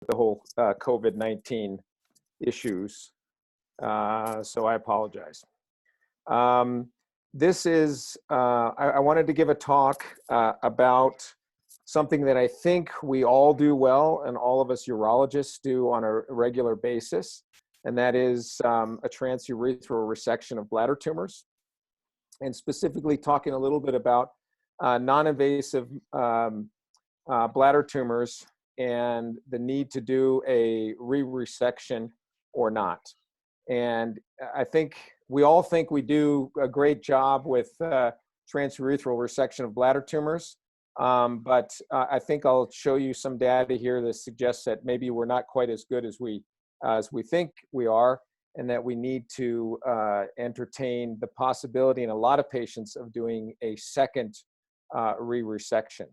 the whole COVID-19 issues. So I apologize. This is, I wanted to give a talk about something that I think we all do well, and all of us urologists do on a regular basis, and that is a transurethral resection of bladder tumors, and specifically talking a little bit about non-invasive bladder tumors and the need to do a resection or not. And I think we all think we do a great job with transurethral resection of bladder tumors, but I think I'll show you some data here that suggests that maybe we're not quite as good as we think we are, and that we need to entertain the possibility in a lot of patients of doing a second resection.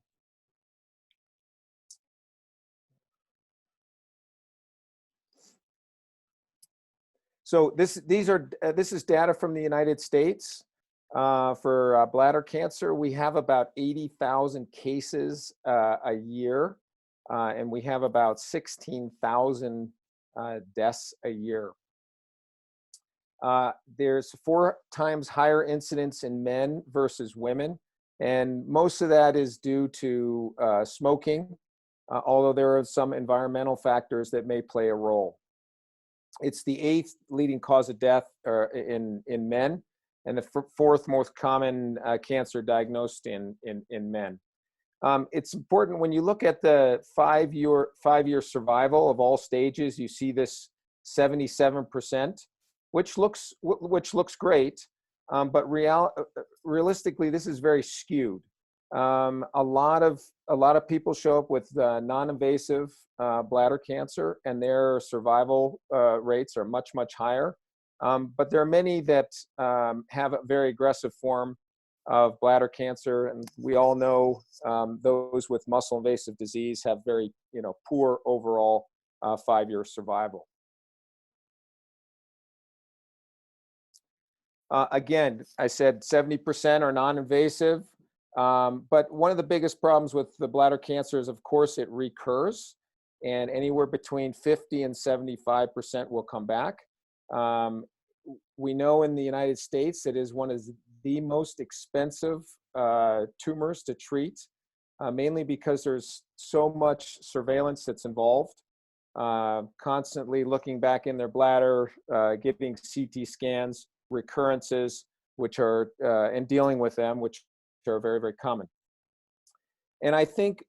So this is data from the United States for bladder cancer. We have about 80,000 cases a year, and we have about 16,000 deaths a year. There's 4 times higher incidence in men versus women, and most of that is due to smoking, although there are some environmental factors that may play a role. It's the 8th leading cause of death in men, and the 4th most common cancer diagnosed in men. It's important when you look at the 5-year survival of all stages. You see this 77%, which looks great, but realistically, this is very skewed. A lot of people show up with non-invasive bladder cancer, and their survival rates are much higher. But there are many that have a very aggressive form of bladder cancer, and we all know those with muscle-invasive disease have very poor overall 5-year survival. Again, I said 70% are non-invasive. But one of the biggest problems with the bladder cancer is, of course, it recurs, and anywhere between 50 and 75% will come back. We know in the United States it is one of the most expensive tumors to treat, mainly because there's so much surveillance that's involved, constantly looking back in their bladder, getting CT scans, recurrences, which are, and dealing with them, which are very common. And I think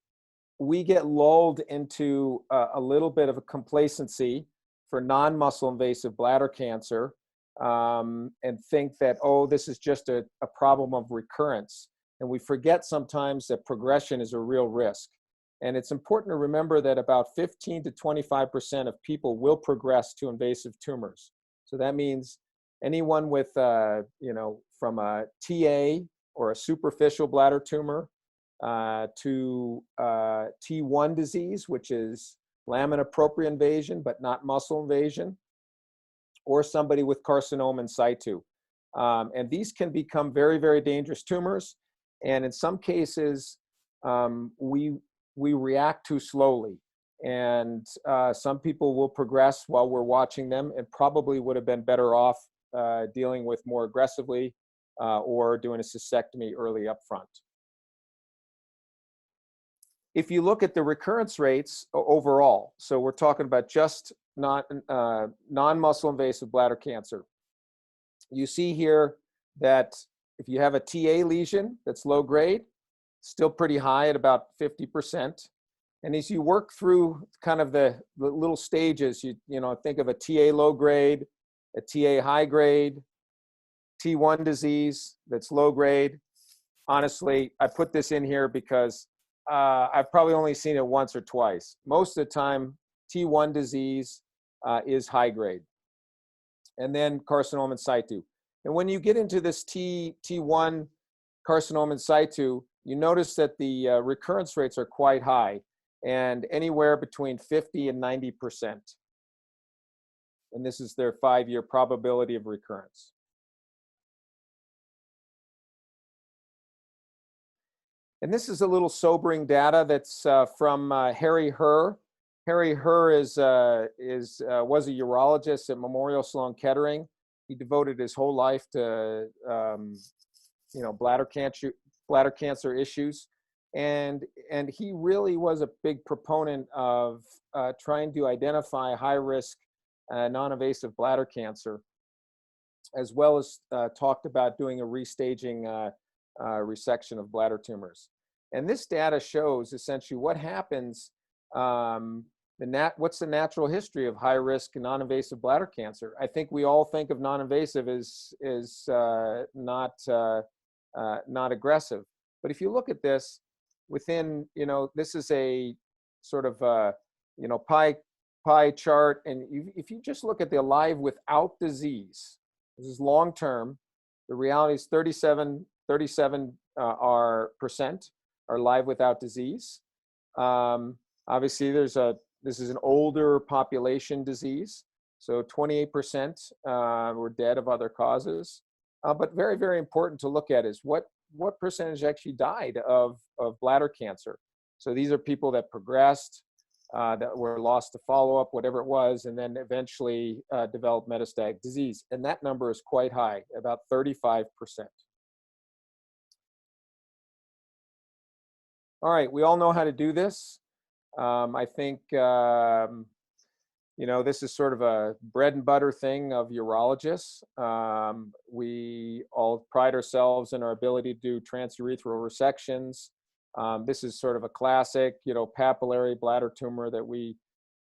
we get lulled into a little bit of a complacency for non-muscle invasive bladder cancer, and think that, oh, this is just a problem of recurrence. And we forget sometimes that progression is a real risk. And it's important to remember that about 15 to 25% of people will progress to invasive tumors. So that means anyone with, from a TA or a superficial bladder tumor to T1 disease, which is lamina propria invasion, but not muscle invasion, or somebody with carcinoma in situ. And these can become very dangerous tumors. And in some cases, we react too slowly. And some people will progress while we're watching them, and probably would have been better off dealing with more aggressively or doing a cystectomy early up front. If you look at the recurrence rates overall, so we're talking about just non-muscle invasive bladder cancer, you see here that if you have a TA lesion that's low grade, still pretty high at about 50%. And as you work through kind of the little stages, you think of a TA low grade, a TA high grade, T1 disease that's low grade. Honestly, I put this in here because I've probably only seen it once or twice. Most of the time, T1 disease is high grade, and then carcinoma in situ. And when you get into this T1 carcinoma in situ, you notice that the recurrence rates are quite high, and anywhere between 50 and 90%. And this is their 5-year probability of recurrence. And this is a little sobering data that's from Harry Herr Harry Herr was a urologist at Memorial Sloan Kettering. He devoted his whole life to bladder cancer issues, and he really was a big proponent of trying to identify high risk non-invasive bladder cancer, as well as talked about doing a restaging resection of bladder tumors. And this data shows essentially what happens. What's the natural history of high risk non-invasive bladder cancer? I think we all think of non-invasive as not aggressive, but if you look at this within, this is a sort of pie chart, and if you just look at the alive without disease, this is long term. The reality is 37% are live without disease. Obviously, this is an older population disease, so 28% were dead of other causes. But very, very important to look at is what percentage actually died of bladder cancer. So these are people that progressed, that were lost to follow-up, whatever it was, and then eventually developed metastatic disease. And that number is quite high, about 35%. All right, we all know how to do this. I think, this is sort of a bread and butter thing of urologists. We all pride ourselves in our ability to do transurethral resections. This is sort of a classic, papillary bladder tumor that we,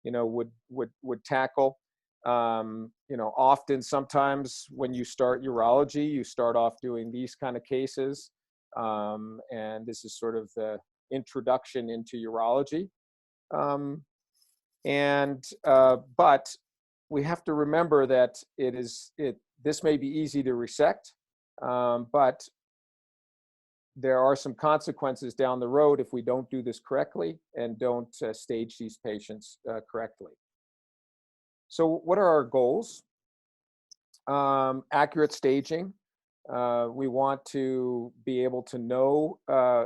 would tackle. Often, sometimes when you start urology, you start off doing these kind of cases. And this is sort of the introduction into urology. But we have to remember that this may be easy to resect, but there are some consequences down the road if we don't do this correctly and don't stage these patients correctly. So what are our goals? Accurate staging. We want to be able to know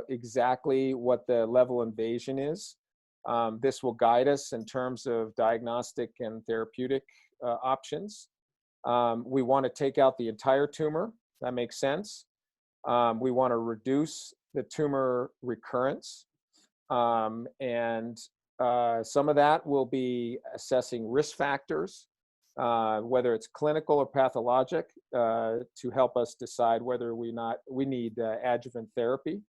exactly what the level of invasion is. This will guide us in terms of diagnostic and therapeutic options. We want to take out the entire tumor. That makes sense. We want to reduce the tumor recurrence. And some of that will be assessing risk factors, whether it's clinical or pathologic, to help us decide whether we need adjuvant therapy.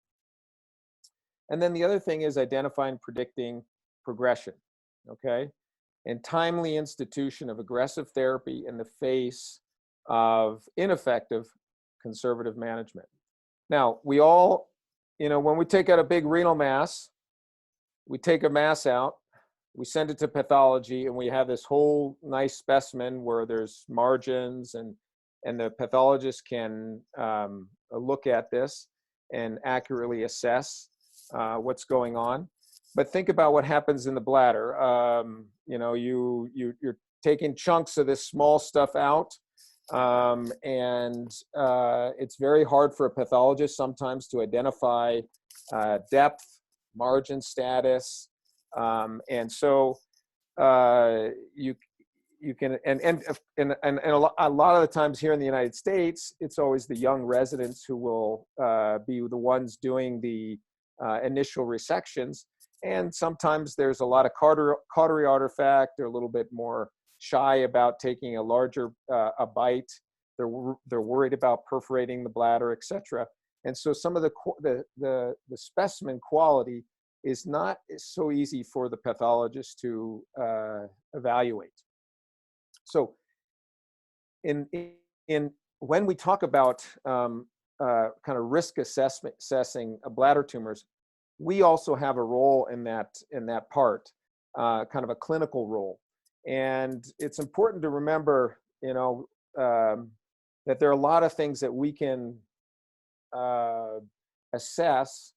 And then the other thing is identifying, predicting progression, okay? And timely institution of aggressive therapy in the face of ineffective conservative management. Now, we all, when we take out a big renal mass, we take a mass out, we send it to pathology, and we have this whole nice specimen where there's margins, and the pathologist can look at this and accurately assess what's going on. But think about what happens in the bladder. You're taking chunks of this small stuff out, and it's very hard for a pathologist sometimes to identify depth, margin status, and so you can, and a lot of the times here in the United States, it's always the young residents who will be the ones doing the initial resections. And sometimes there's a lot of cautery artifact. They're a little bit more shy about taking a larger a bite. They're worried about perforating the bladder, etc. And so some of the specimen quality is not so easy for the pathologist to evaluate. So when we talk about kind of risk assessing bladder tumors, we also have a role in that part, kind of a clinical role. And it's important to remember, that there are a lot of things that we can assess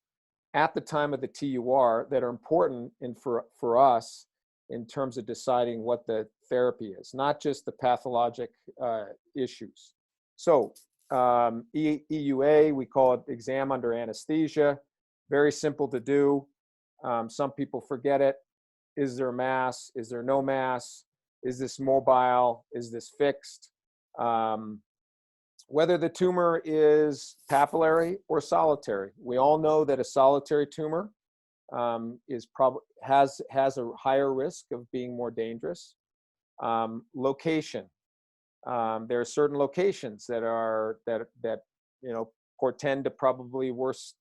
at the time of the TUR that are important for us in terms of deciding what the therapy is, not just the pathologic issues. So EUA, we call it exam under anesthesia. Very simple to do. Some people forget it. Is there mass? Is there no mass? Is this mobile? Is this fixed? Whether the tumor is papillary or solitary. We all know that a solitary tumor has a higher risk of being more dangerous. Location. There are certain locations that portend to probably worse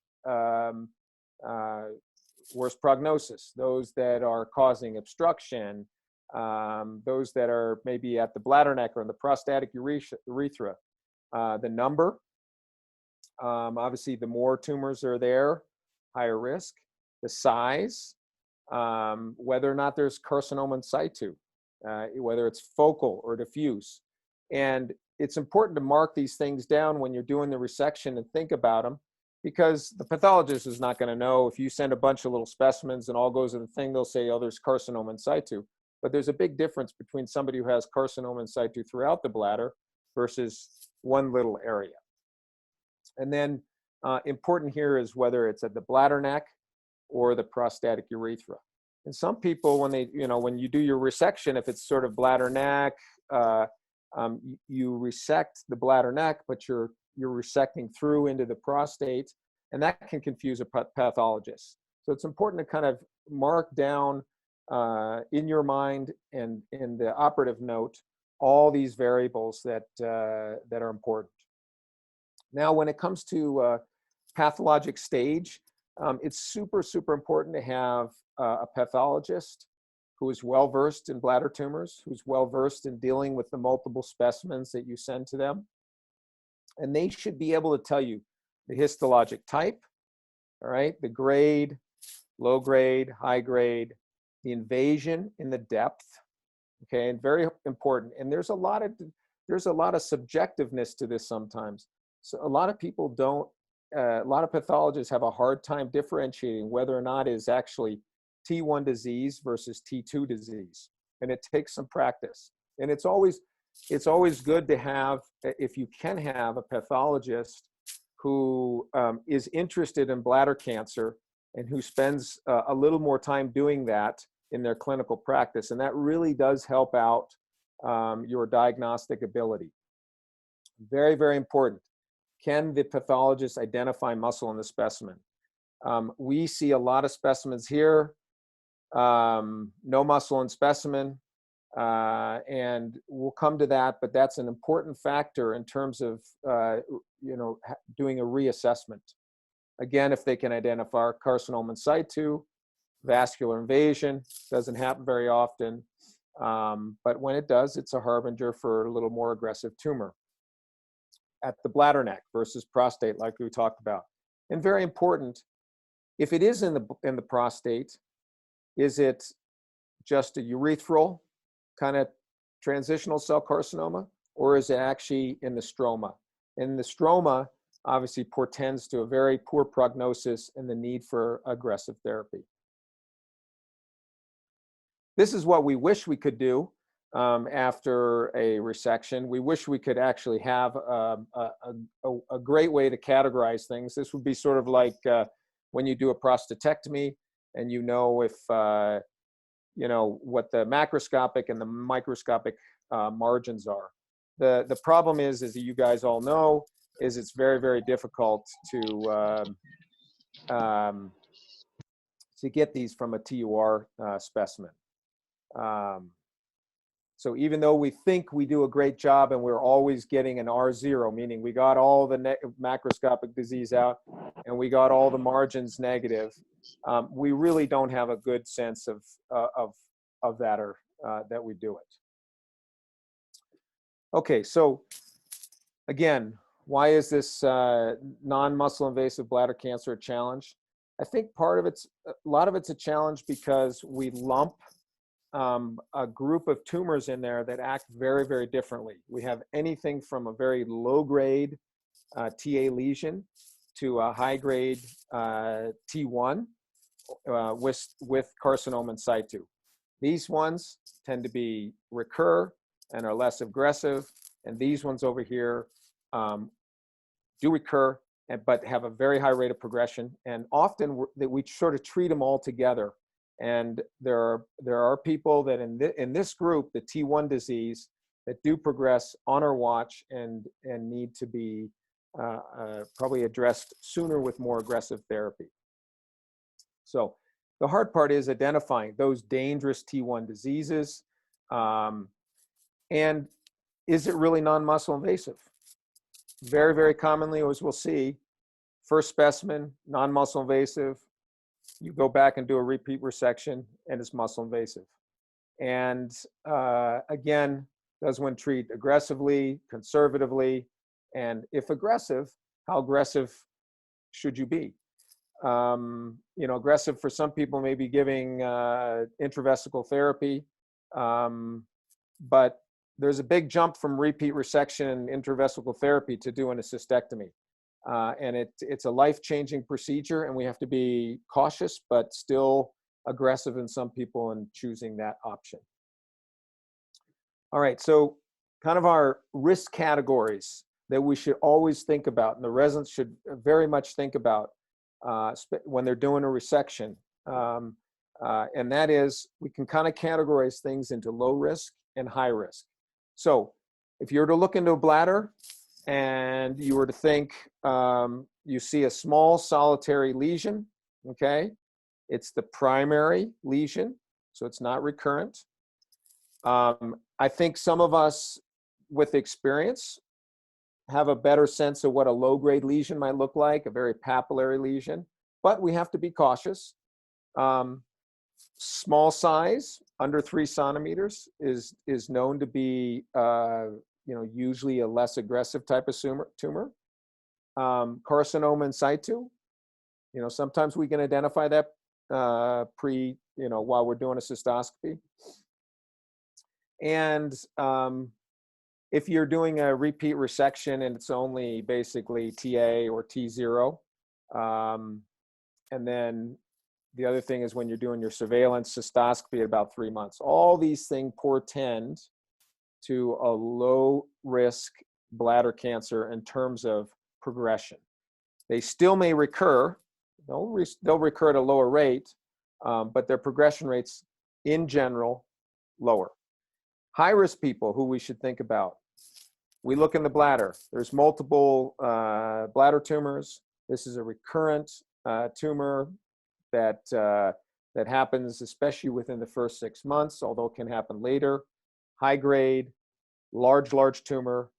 prognosis. Those that are causing obstruction, those that are maybe at the bladder neck or in the prostatic urethra. The number, obviously, the more tumors are there, higher risk. The size, whether or not there's carcinoma in situ, whether it's focal or diffuse. And it's important to mark these things down when you're doing the resection and think about them, because the pathologist is not going to know. If you send a bunch of little specimens and all goes in the thing, they'll say, oh, there's carcinoma in situ. But there's a big difference between somebody who has carcinoma in situ throughout the bladder versus one little area. And then important here is whether it's at the bladder neck or the prostatic urethra. And some people, when you do your resection, if it's sort of bladder neck, you resect the bladder neck, but you're resecting through into the prostate, and that can confuse a pathologist. So it's important to kind of mark down in your mind and in the operative note all these variables that are important. Now, when it comes to pathologic stage, it's super, super important to have a pathologist who is well-versed in bladder tumors, who's well-versed in dealing with the multiple specimens that you send to them. And they should be able to tell you the histologic type, all right, the grade, low grade, high grade, the invasion in the depth, okay, and very important. And there's a lot of subjectiveness to this sometimes. So a lot of people don't, a lot of pathologists have a hard time differentiating whether or not it is actually T1 disease versus T2 disease. And it takes some practice. And it's always good to have, if you can have, a pathologist who is interested in bladder cancer and who spends a little more time doing that in their clinical practice. And that really does help out your diagnostic ability. Very, very important. Can the pathologist identify muscle in the specimen? We see a lot of specimens here, no muscle in specimen, and we'll come to that, but that's an important factor in terms of doing a reassessment. Again, if they can identify carcinoma in situ, vascular invasion, doesn't happen very often, but when it does, it's a harbinger for a little more aggressive tumor. At the bladder neck versus prostate, like we talked about. And very important, if it is in the prostate, is it just a urethral kind of transitional cell carcinoma, or is it actually in the stroma? And the stroma obviously portends to a very poor prognosis and the need for aggressive therapy. This is what we wish we could do after a resection. We wish we could actually have a great way to categorize things. This would be sort of like when you do a prostatectomy and you know if, what the macroscopic and the microscopic margins are. The problem is that you guys all know, is it's very, very difficult to get these from a TUR specimen. So even though we think we do a great job and we're always getting an R0, meaning we got all the macroscopic disease out and we got all the margins negative, we really don't have a good sense of that, or that we do it. Okay, so again, why is this non-muscle invasive bladder cancer a challenge? I think a lot of it's a challenge because we lump a group of tumors in there that act very, very differently. We have anything from a very low-grade TA lesion to a high-grade T1 with carcinoma in situ. These ones tend to recur and are less aggressive, and these ones over here do recur, but have a very high rate of progression. And often we sort of treat them all together And there are people that in this group, the T1 disease, that do progress on our watch and need to be probably addressed sooner with more aggressive therapy. So the hard part is identifying those dangerous T1 diseases. And is it really non-muscle invasive? Very, very commonly, as we'll see, first specimen, non-muscle invasive, you go back and do a repeat resection and it's muscle invasive. And again, does one treat aggressively, conservatively? And if aggressive, how aggressive should you be? Aggressive for some people may be giving intravesical therapy, but there's a big jump from repeat resection and intravesical therapy to doing a cystectomy. And it's a life-changing procedure, and we have to be cautious, but still aggressive in some people in choosing that option. All right, so kind of our risk categories that we should always think about, and the residents should very much think about when they're doing a resection. And that is, we can kind of categorize things into low risk and high risk. So if you were to look into a bladder and you were to think you see a small solitary lesion, okay? It's the primary lesion, so it's not recurrent. I think some of us with experience have a better sense of what a low-grade lesion might look like, a very papillary lesion, but we have to be cautious. Small size, under 3 centimeters, is known to be usually a less aggressive type of tumor. Carcinoma in situ, sometimes we can identify that while we're doing a cystoscopy. And if you're doing a repeat resection and it's only basically TA or T0, and then the other thing is when you're doing your surveillance cystoscopy at about 3 months. All these things portend to a low risk bladder cancer in terms of progression. They still may recur. They'll recur at a lower rate, but their progression rates in general lower. High risk people who we should think about. We look in the bladder. There's multiple bladder tumors. This is a recurrent tumor that happens especially within the first 6 months, although it can happen later. High grade, large tumor,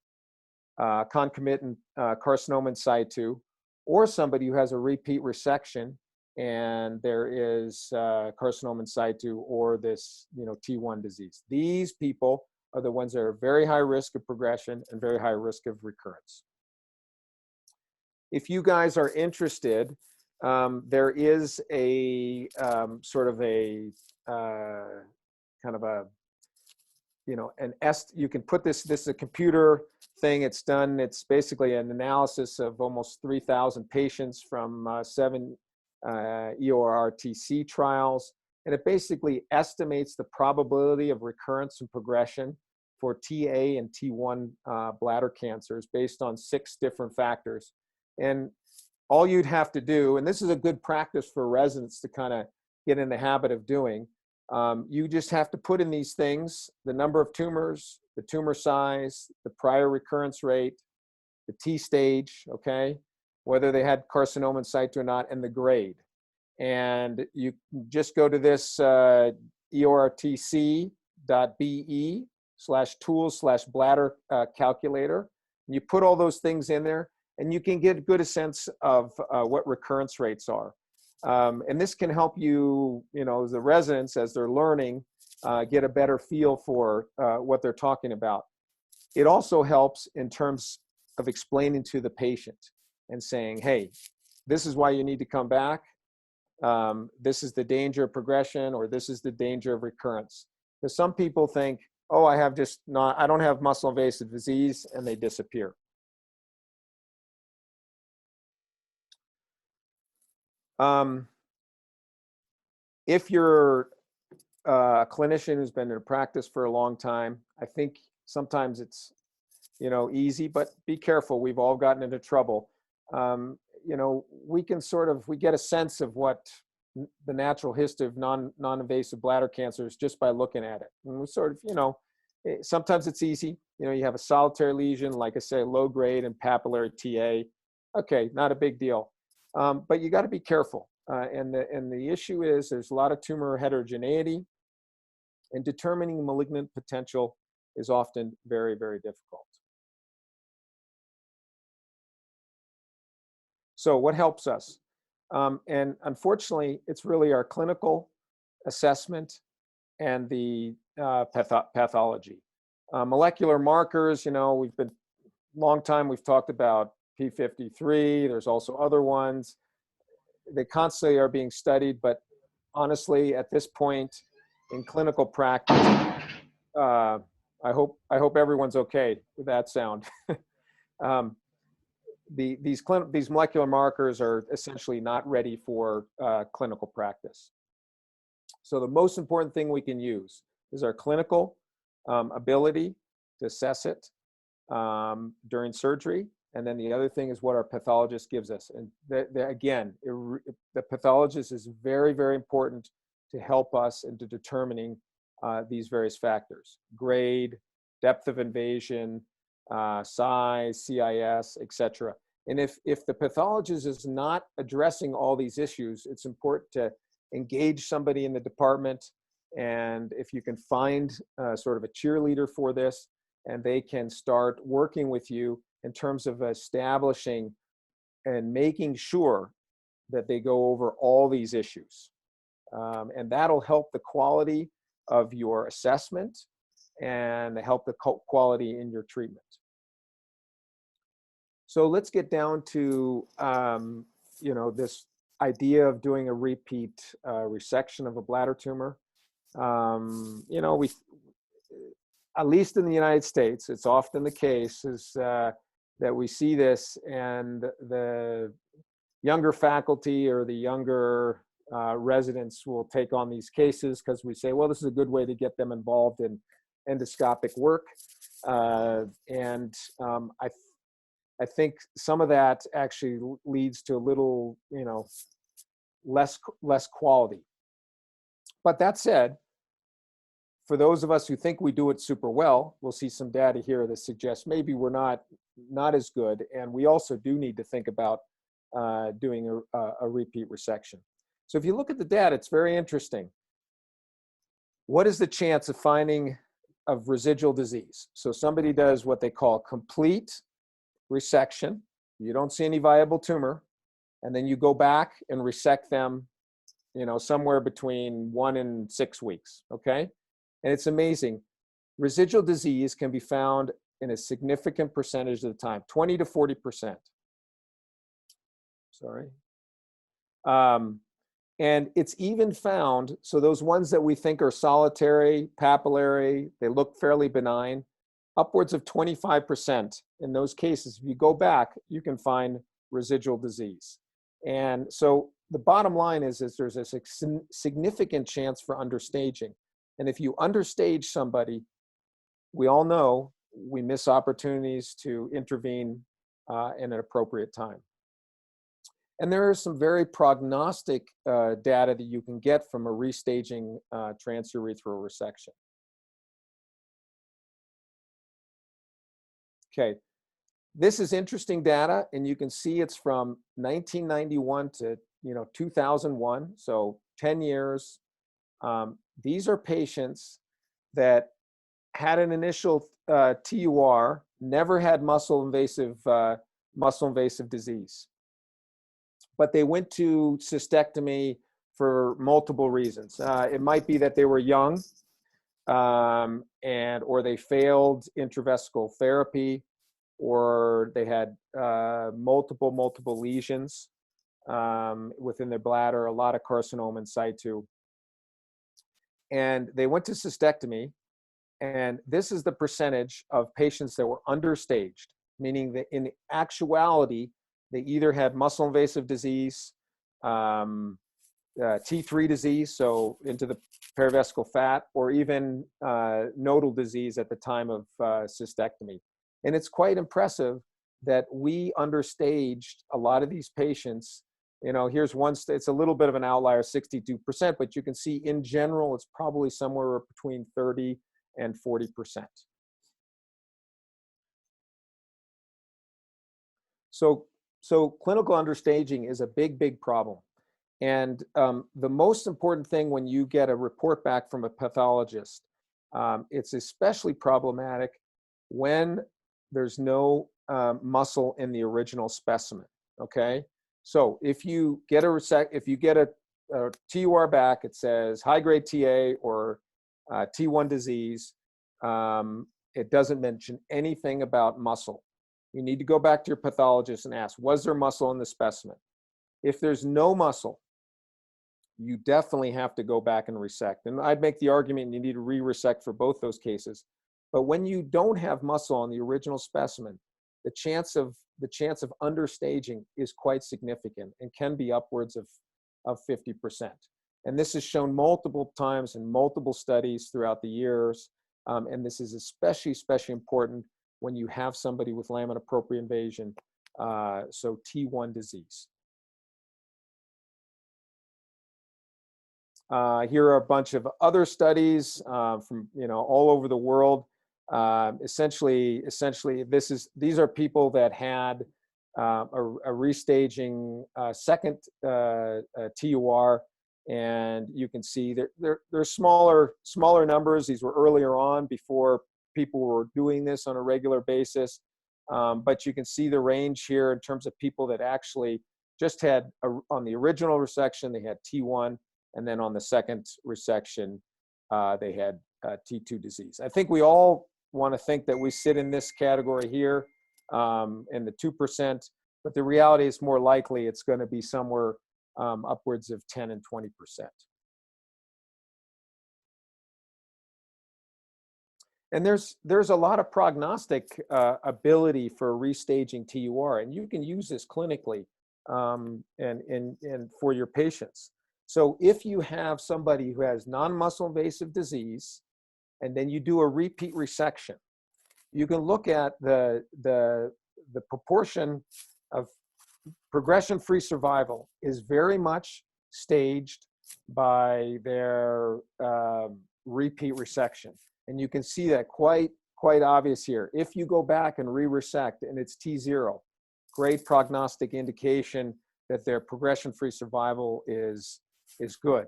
concomitant carcinoma in situ, or somebody who has a repeat resection and there is carcinoma in situ or this T1 disease. These people are the ones that are very high risk of progression and very high risk of recurrence. If you guys are interested, there is a sort of a kind of a, you can put this is a computer thing. It's done, it's basically an analysis of almost 3,000 patients from 7 EORTC trials. And it basically estimates the probability of recurrence and progression for TA and T1 bladder cancers based on 6 different factors. And all you'd have to do, and this is a good practice for residents to kind of get in the habit of doing, you just have to put in these things: the number of tumors, the tumor size, the prior recurrence rate, the T stage, okay, whether they had carcinoma in situ or not, and the grade. And you just go to this eortc.be/tools/bladder calculator, and you put all those things in there, and you can get a good sense of what recurrence rates are. And this can help you, as the residents, as they're learning, get a better feel for what they're talking about. It also helps in terms of explaining to the patient and saying, hey, this is why you need to come back. This is the danger of progression, or this is the danger of recurrence. Because some people think, oh, I don't have muscle invasive disease, and they disappear. If you're a clinician who's been in practice for a long time, I think sometimes it's, easy, but be careful. We've all gotten into trouble. We get a sense of what the natural history of non-invasive bladder cancers just by looking at it. And we sort of, sometimes it's easy. You have a solitary lesion, like I say, low grade and papillary TA. Okay, not a big deal. But you got to be careful. And the issue is there's a lot of tumor heterogeneity, and determining malignant potential is often very, very difficult. So what helps us? And unfortunately, it's really our clinical assessment and the pathology. Molecular markers, we've been long time, we've talked about P53. There's also other ones. They constantly are being studied, but honestly, at this point in clinical practice, I hope everyone's okay with that sound. These molecular markers are essentially not ready for clinical practice. So the most important thing we can use is our clinical ability to assess it during surgery. And then the other thing is what our pathologist gives us. And again, the pathologist is very, very important to help us into determining these various factors: grade, depth of invasion, size, CIS, etc. And if the pathologist is not addressing all these issues, it's important to engage somebody in the department. And if you can find sort of a cheerleader for this, and they can start working with you in terms of establishing and making sure that they go over all these issues. And that'll help the quality of your assessment and help the quality in your treatment. So let's get down to, this idea of doing a repeat resection of a bladder tumor. We, at least in the United States, it's often the case is that we see this, and the younger faculty or the younger residents will take on these cases because we say, well, this is a good way to get them involved in endoscopic work. I think some of that actually leads to a little, less quality. But that said, for those of us who think we do it super well, we'll see some data here that suggests maybe we're not as good, and we also do need to think about doing a repeat resection. So if you look at the data, it's very interesting. What is the chance of finding of residual disease? So somebody does what they call complete resection. You don't see any viable tumor, and then you go back and resect them, somewhere between 1 and 6 weeks, okay? And it's amazing. Residual disease can be found in a significant percentage of the time, 20 to 40%. Sorry. And it's even found, so those ones that we think are solitary, papillary, they look fairly benign, upwards of 25% in those cases. If you go back, you can find residual disease. And so the bottom line is there's a significant chance for understaging. And if you understage somebody, we all know we miss opportunities to intervene in an appropriate time. And there are some very prognostic data that you can get from a restaging transurethral resection. Okay, this is interesting data, and you can see it's from 1991 to 2001, so 10 years. These are patients that had an initial TUR, never had muscle invasive disease, but they went to cystectomy for multiple reasons. It might be that they were young, or they failed intravesical therapy, or they had multiple lesions within their bladder, a lot of carcinoma in situ. And they went to cystectomy, and this is the percentage of patients that were understaged, meaning that in actuality, they either had muscle invasive disease, T3 disease, so into the perivesical fat, or even nodal disease at the time of cystectomy. And it's quite impressive that we understaged a lot of these patients here's one, it's a little bit of an outlier, 62%, but you can see in general, it's probably somewhere between 30 and 40%. So clinical understaging is a big, big problem. And the most important thing when you get a report back from a pathologist, it's especially problematic when there's no muscle in the original specimen, okay? So if you get a TUR back, it says high-grade TA or T1 disease, it doesn't mention anything about muscle. You need to go back to your pathologist and ask, was there muscle in the specimen? If there's no muscle, you definitely have to go back and resect. And I'd make the argument you need to re-resect for both those cases. But when you don't have muscle on the original specimen, the chance of understaging is quite significant and can be upwards of 50%. And this is shown multiple times in multiple studies throughout the years. And this is especially important when you have somebody with lamina propria invasion, so T1 disease. Here are a bunch of other studies from all over the world. Essentially, these are people that had a restaging second TUR, and you can see they're smaller numbers. These were earlier on before people were doing this on a regular basis, but you can see the range here in terms of people that actually just had on the original resection they had T1. And then on the second resection, they had T2 disease. I think we all want to think that we sit in this category here in the 2%, but the reality is more likely it's going to be somewhere upwards of 10 and 20%. And there's a lot of prognostic ability for restaging TUR, and you can use this clinically and for your patients. So if you have somebody who has non-muscle invasive disease, and then you do a repeat resection, you can look at the proportion of progression-free survival is very much staged by their repeat resection. And you can see that quite obvious here. If you go back and re-resect and it's T0, great prognostic indication that their progression-free survival is good.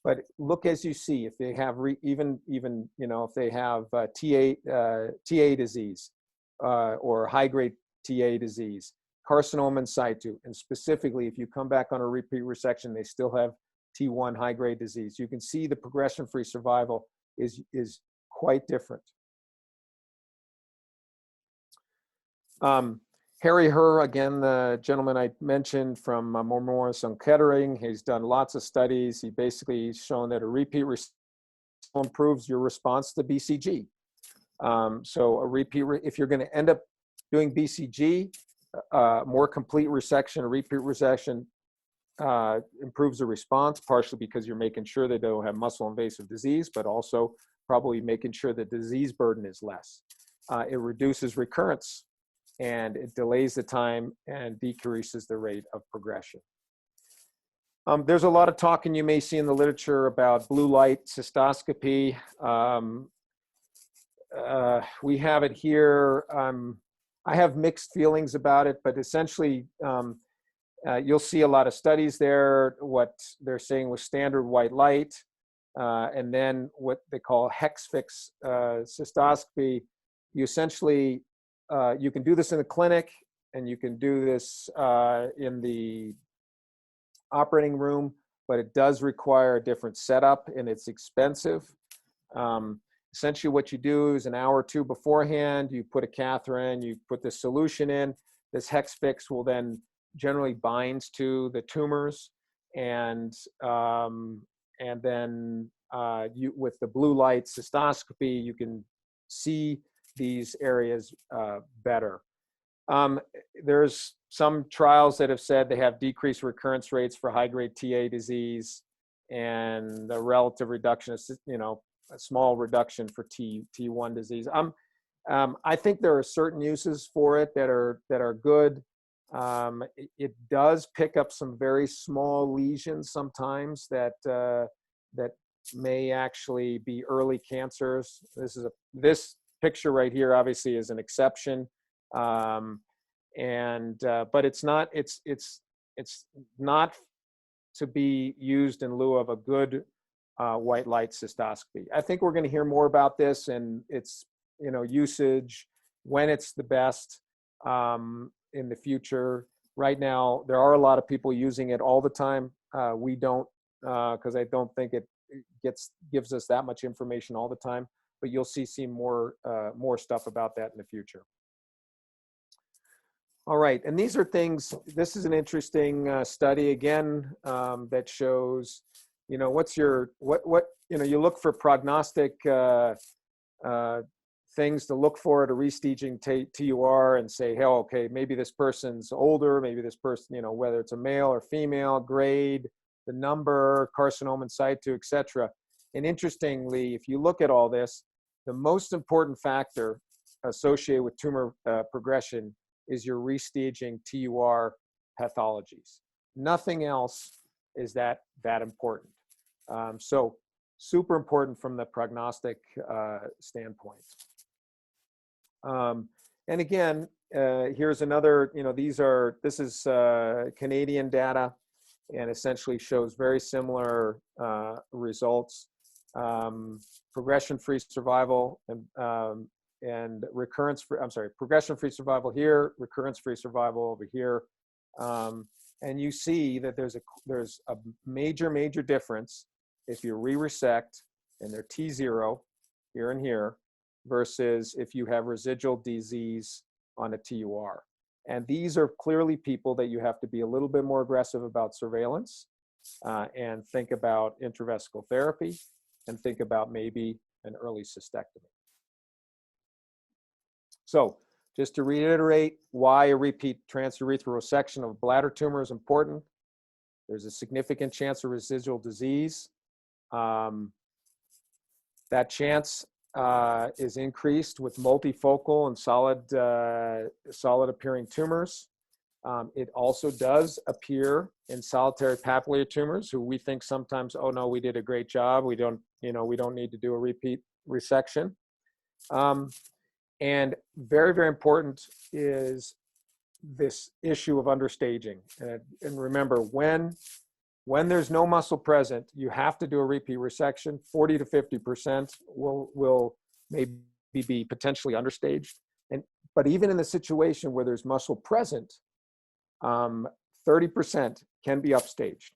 But look, as you see, if they have even if they have TA disease or high-grade TA disease, carcinoma in situ, and specifically if you come back on a repeat resection, they still have T1 high-grade disease. You can see the progression-free survival is quite different. Harry Herr, again, the gentleman I mentioned from Memorial Sloan Kettering, he's done lots of studies. He basically shown that a repeat resection improves your response to BCG. So a repeat, if you're going to end up doing BCG, more complete resection, a repeat resection improves the response, partially because you're making sure they don't have muscle invasive disease, but also probably making sure the disease burden is less. It reduces recurrence, and it delays the time and decreases the rate of progression. There's a lot of talk, and you may see in the literature, about blue light cystoscopy. We have it here. I have mixed feelings about it, but essentially, you'll see a lot of studies there. What they're saying with standard white light, and then what they call hex-fix cystoscopy. You essentially, you can do this in the clinic, and you can do this in the operating room, but it does require a different setup, and it's expensive. Essentially, what you do is an hour or two beforehand, you put a catheter in, you put the solution in. This hex-fix will then generally binds to the tumors, and then with the blue light cystoscopy, you can see these areas better. There's some trials that have said they have decreased recurrence rates for high-grade TA disease, and a relative reduction, a small reduction for T1 disease. I think there are certain uses for it that are good. It does pick up some very small lesions sometimes that that may actually be early cancers. This picture right here obviously is an exception, but it's not to be used in lieu of a good white light cystoscopy. I think we're going to hear more about this and its usage, when it's the best in the future. Right now, there are a lot of people using it all the time. We don't, because I don't think it gives us that much information all the time. But you'll see more stuff about that in the future. All right, and these are things. This is an interesting study again that shows, what's your you look for prognostic things to look for at a restaging TUR and say, hey, okay, maybe this person's older, maybe this person, whether it's a male or female, grade, the number, carcinoma in situ, etc. And interestingly, if you look at all this, the most important factor associated with tumor progression is your restaging TUR pathologies. Nothing else is that important. So super important from the prognostic standpoint. And again, here's another, this is Canadian data and essentially shows very similar results. Progression-free survival and progression-free survival here, recurrence-free survival over here. And you see that there's a major difference if you re-resect and they're T0 here and here versus if you have residual disease on a TUR. And these are clearly people that you have to be a little bit more aggressive about surveillance and think about intravesical therapy and think about maybe an early cystectomy. So just to reiterate why a repeat transurethral resection of bladder tumor is important. There's a significant chance of residual disease. That chance is increased with multifocal and solid appearing tumors. It also does appear in solitary papillary tumors who we think sometimes, oh no, we did a great job. We don't need to do a repeat resection. And very important is this issue of understaging. And remember, when there's no muscle present, you have to do a repeat resection. 40 to 50% will maybe be potentially understaged. But even in the situation where there's muscle present, 30% can be upstaged.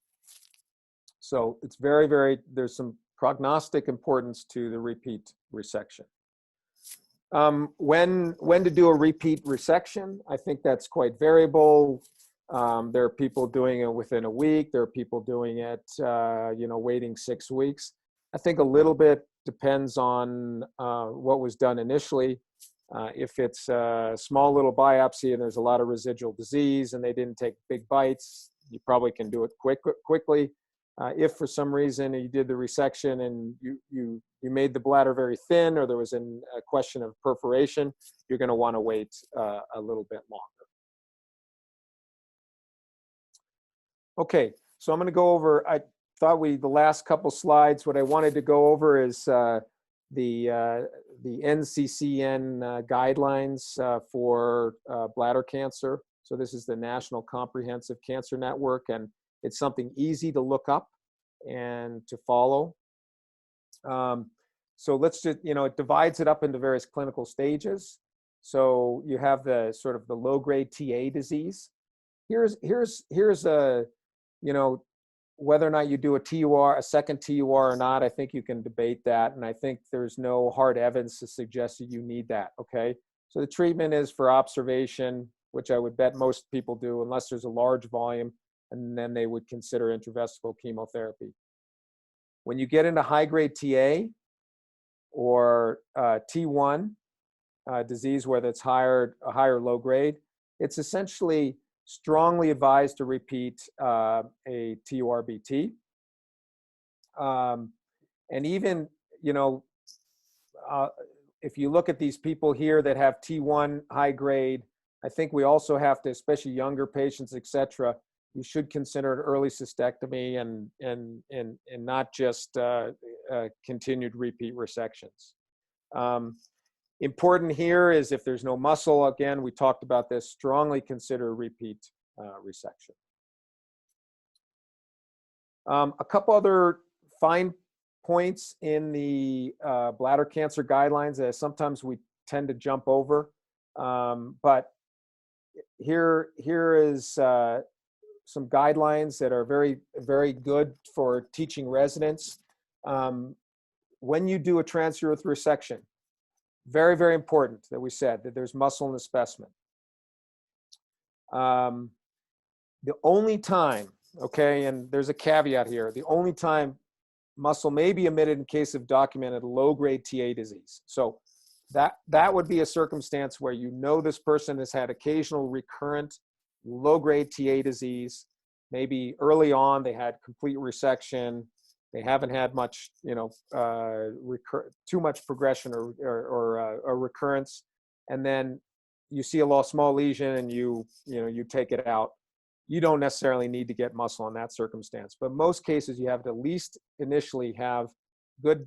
So it's there's some prognostic importance to the repeat resection. When to do a repeat resection, I think that's quite variable. There are people doing it within a week. There are people doing it, waiting 6 weeks. I think a little bit depends on what was done initially. If it's a small little biopsy and there's a lot of residual disease and they didn't take big bites, you probably can do it quickly. If for some reason you did the resection and you made the bladder very thin, or there was a question of perforation, you're going to want to wait a little bit longer. Okay, so I'm going to go over, I thought the last couple slides, what I wanted to go over is the NCCN guidelines for bladder cancer. So this is the National Comprehensive Cancer Network, and it's something easy to look up and to follow. So let's just, it divides it up into various clinical stages. So you have the sort of the low-grade TA disease. Here's a, whether or not you do a second TUR or not, I think you can debate that. And I think there's no hard evidence to suggest that you need that, okay? So the treatment is for observation, which I would bet most people do unless there's a large volume, and then they would consider intravesical chemotherapy. When you get into high-grade TA or T1 disease, whether it's high or low grade, it's essentially strongly advised to repeat a TURBT. And even, if you look at these people here that have T1 high grade, I think we also have to, especially younger patients, et cetera, you should consider an early cystectomy and not just continued repeat resections. Important here is if there's no muscle, again, we talked about this, strongly consider repeat resection. A couple other fine points in the bladder cancer guidelines that sometimes we tend to jump over, but here is some guidelines that are very, very good for teaching residents. When you do a transurethral resection, very, very important that we said that there's muscle in the specimen. The only time, okay, and there's a caveat here, the only time muscle may be omitted in case of documented low-grade TA disease. So that would be a circumstance where you know this person has had occasional recurrent low-grade TA disease. Maybe early on they had complete resection. They haven't had much, too much progression or recurrence, and then you see a small lesion and you take it out. You don't necessarily need to get muscle in that circumstance, but most cases you have to at least initially have good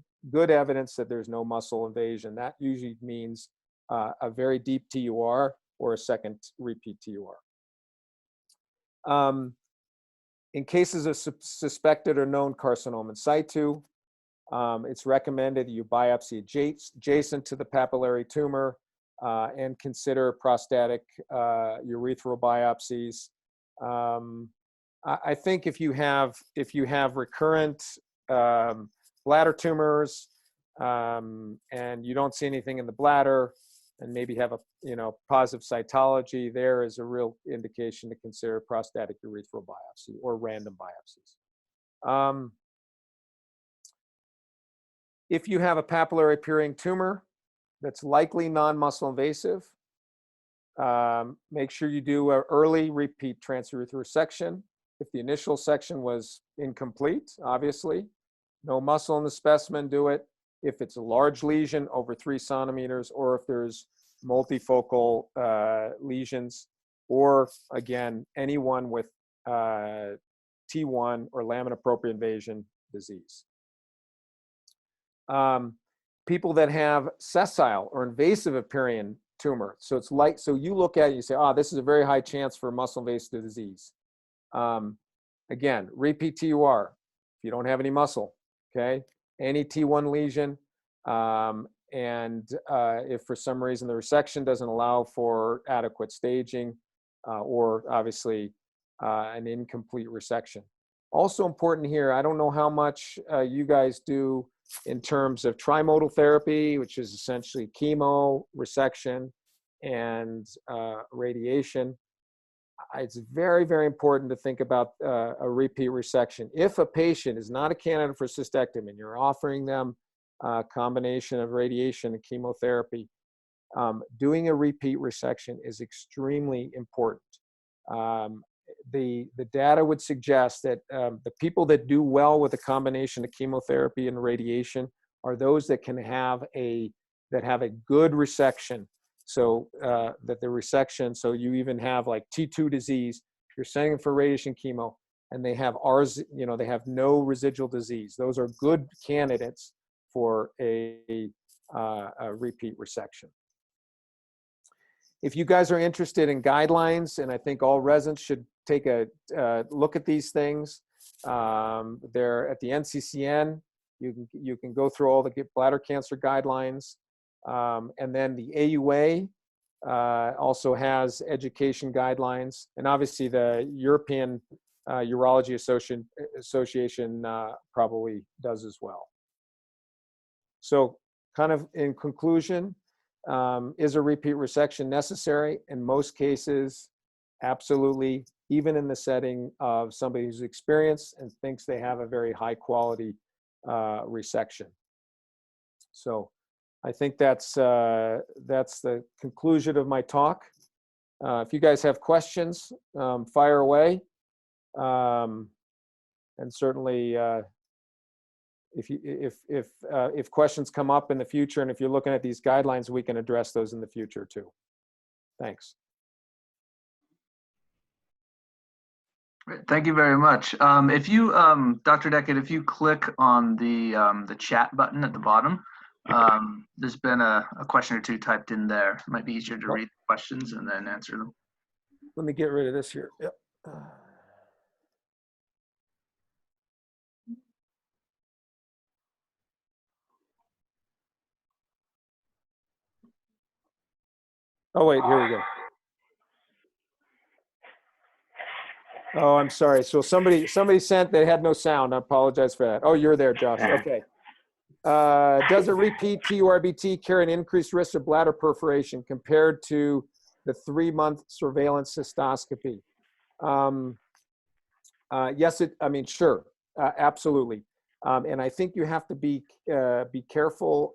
evidence that there's no muscle invasion. That usually means a very deep TUR or a second repeat TUR. In cases of suspected or known carcinoma in situ, it's recommended that you biopsy adjacent to the papillary tumor and consider prostatic urethral biopsies. I think if you have recurrent bladder tumors and you don't see anything in the bladder and maybe have a positive cytology, there is a real indication to consider prostatic urethral biopsy or random biopsies. If you have a papillary appearing tumor that's likely non-muscle invasive, make sure you do an early repeat transurethral resection. If the initial section was incomplete, obviously, no muscle in the specimen, do it. If it's a large lesion over 3 centimeters, or if there's multifocal lesions, or again, anyone with T1 or lamina propria invasion disease. People that have sessile or invasive appearing tumor. So it's like, so you look at it, you say, this is a very high chance for muscle invasive disease. Again, repeat TUR, if you don't have any muscle, okay? Any T1 lesion, and if for some reason the resection doesn't allow for adequate staging, or obviously an incomplete resection. Also important here, I don't know how much you guys do in terms of trimodal therapy, which is essentially chemo, resection, and radiation. It's very, very important to think about a repeat resection. If a patient is not a candidate for cystectomy and you're offering them a combination of radiation and chemotherapy, doing a repeat resection is extremely important. The data would suggest that the people that do well with a combination of chemotherapy and radiation are those that can have a good resection. So that the resection, so you even have like T2 disease, you're sending them for radiation chemo, and they have they have no residual disease. Those are good candidates for a repeat resection. If you guys are interested in guidelines, and I think all residents should take a look at these things, they're at the NCCN. You can go through all the bladder cancer guidelines. And then the AUA also has education guidelines, and obviously the European Urology Association probably does as well. So kind of in conclusion, is a repeat resection necessary? In most cases, absolutely, even in the setting of somebody who's experienced and thinks they have a very high quality resection. So I think that's the conclusion of my talk. If you guys have questions, fire away. And certainly, if questions come up in the future, and if you're looking at these guidelines, we can address those in the future too. Thanks. Great. Thank you very much. If you, Dr. Dechet, if you click on the chat button at the bottom, there's been a question or two typed in there. It might be easier to read the questions and then answer them. Let me get rid of this here. Yep. Oh, wait, here we go. Oh, I'm sorry. So somebody sent, they had no sound. I apologize for that. Oh, you're there, Josh. Okay. Does a repeat TURBT carry an increased risk of bladder perforation compared to the 3-month surveillance cystoscopy? Yes, sure, absolutely. And I think you have to be careful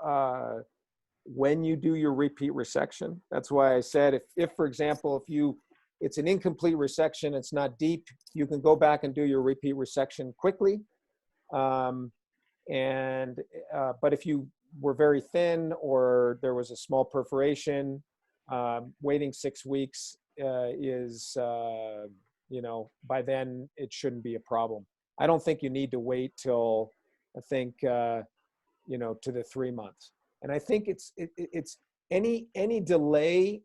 when you do your repeat resection. That's why I said if for example, it's an incomplete resection, it's not deep, you can go back and do your repeat resection quickly. But if you were very thin or there was a small perforation, waiting 6 weeks is, by then it shouldn't be a problem. I don't think you need to wait till, I think, to the 3 months. And I think it's any delay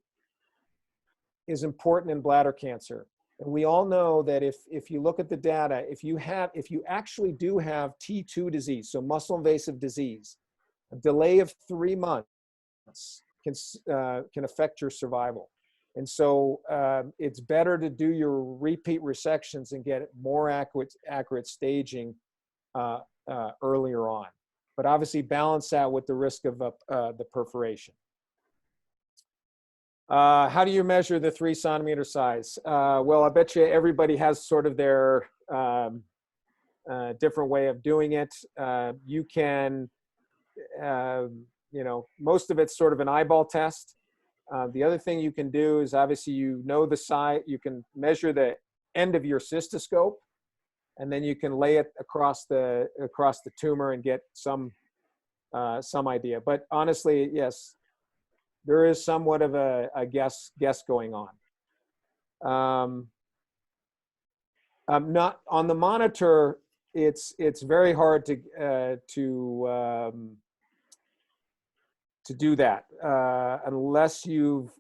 is important in bladder cancer. And we all know that if you look at the data, if you actually do have T2 disease, so muscle invasive disease, a delay of 3 months can affect your survival. And so it's better to do your repeat resections and get more accurate staging earlier on. But obviously balance that with the risk of the perforation. How do you measure the 3 centimeter size? Well, I bet you everybody has sort of their different way of doing it. You can, most of it's sort of an eyeball test. The other thing you can do is obviously the size, you can measure the end of your cystoscope, and then you can lay it across the tumor and get some idea. But honestly, yes, there is somewhat of a guess going on. Not on the monitor. It's very hard to do that unless you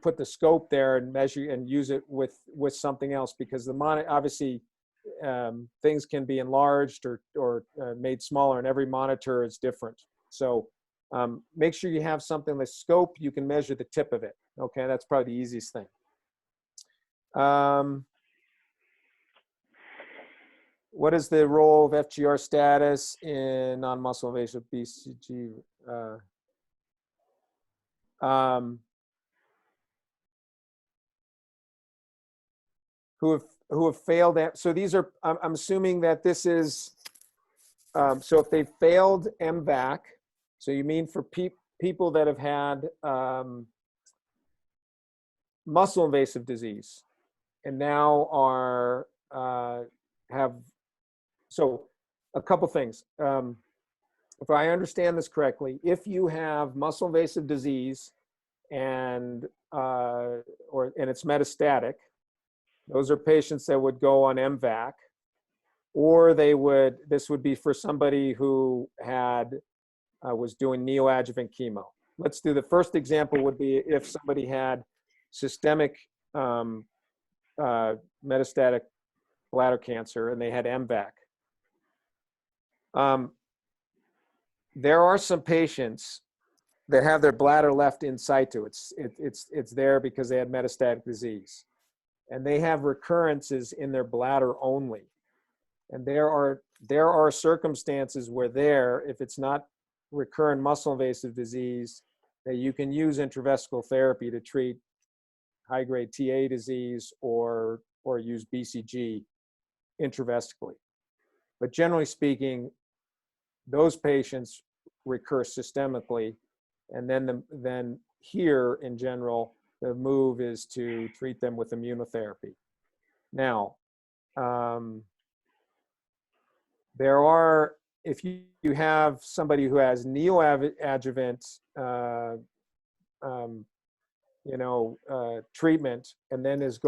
put the scope there and measure and use it with something else, because the monitor obviously things can be enlarged or made smaller, and every monitor is different. So make sure you have something like scope. You can measure the tip of it. Okay, that's probably the easiest thing. What is the role of FGR status in non-muscle invasive BCG? Who have failed at, so these are, I'm assuming that this is, so if they failed MVAC, so you mean for people that have had muscle invasive disease and now are, so a couple things. If I understand this correctly, if you have muscle invasive disease and it's metastatic, those are patients that would go on MVAC, or this would be for somebody who was doing neoadjuvant chemo. Let's do the first example would be if somebody had systemic metastatic bladder cancer and they had MVAC. There are some patients that have their bladder left in situ. It's there because they had metastatic disease, and they have recurrences in their bladder only. And there are circumstances where if it's not recurrent muscle invasive disease, that you can use intravesical therapy to treat high-grade TA disease or use BCG intravesically. But generally speaking, those patients recur systemically, and then here in general, the move is to treat them with immunotherapy. Now, if you have somebody who has neoadjuvant treatment and then is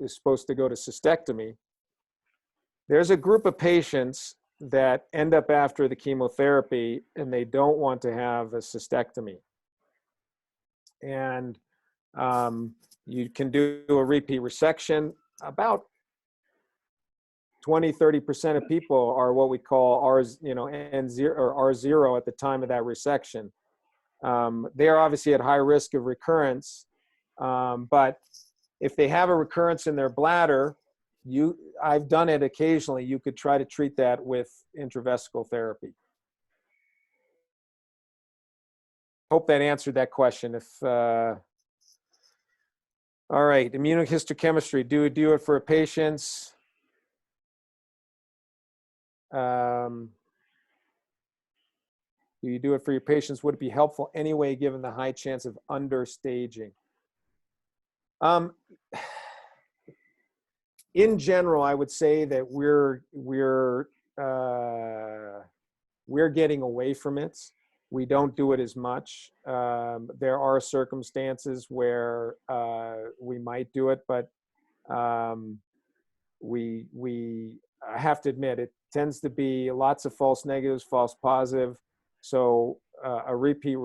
supposed to go to cystectomy, there's a group of patients that end up after the chemotherapy and they don't want to have a cystectomy. And you can do a repeat resection. About 20–30% of people are what we call N0 or R0 at the time of that resection. They are obviously at high risk of recurrence, but if they have a recurrence in their bladder, I've done it occasionally, you could try to treat that with intravesical therapy. Hope that answered that question. All right, immunohistochemistry, do it for patients. Do you do it for your patients? Would it be helpful anyway, given the high chance of understaging? In general, I would say that we're getting away from it. We don't do it as much. There are circumstances where we might do it, but I have to admit, it tends to be lots of false negatives, false positive. So a repeat,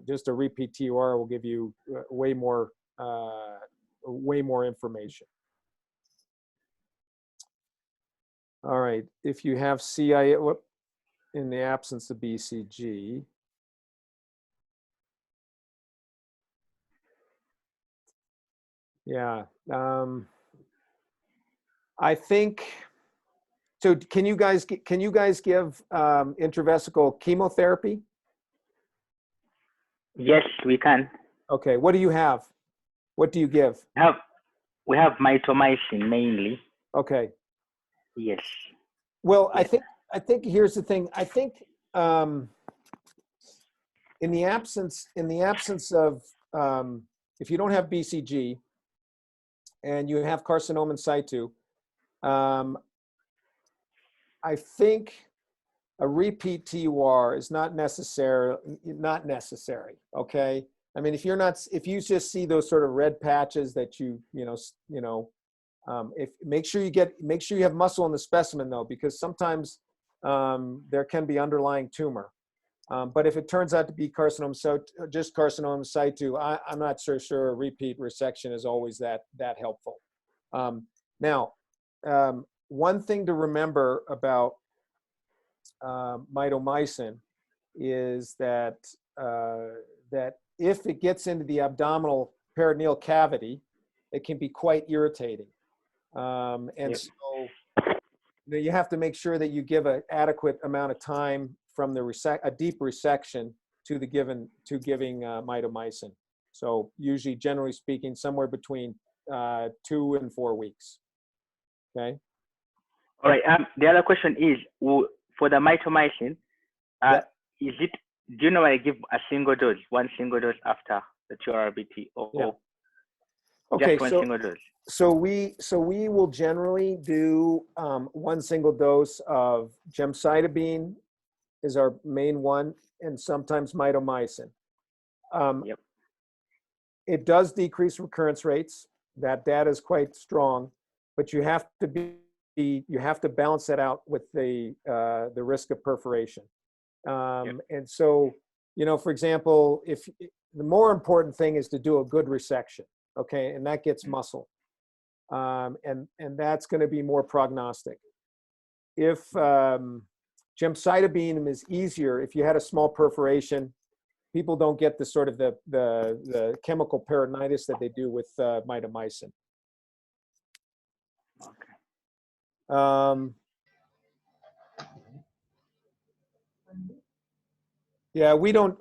just a repeat TUR will give you way more information. All right, if you have CIA, in the absence of BCG, yeah, I think. So, can you guys give intravesical chemotherapy? Yes, we can. Okay, what do you have? What do you give? We have mitomycin mainly. Okay. Yes. Well, yes. I think here's the thing. I think in the absence of if you don't have BCG and you have carcinoma in situ, I think a repeat TUR is not necessary. Okay. I mean, if you just see those sort of red patches that make sure you have muscle in the specimen though, because sometimes there can be underlying tumor. But if it turns out to be carcinoma, just carcinoma in situ, I'm not so sure a repeat resection is always that helpful. Now, one thing to remember about mitomycin is that if it gets into the abdominal peritoneal cavity, it can be quite irritating. So you have to make sure that you give an adequate amount of time from a deep resection to giving mitomycin. So usually, generally speaking, somewhere between 2 and 4 weeks. Okay. All right. The other question is, for the mitomycin, do you know I give one single dose after the TURBT or okay, just one single dose? So we will generally do one single dose of gemcitabine is our main one, and sometimes mitomycin. It does decrease recurrence rates. That data is quite strong, but you have to balance that out with the risk of perforation. And so, for example, the more important thing is to do a good resection, okay, and that gets muscle, and that's going to be more prognostic. If gemcitabine is easier, if you had a small perforation, people don't get the sort of the chemical peritonitis that they do with mitomycin. Okay. Yeah, we don't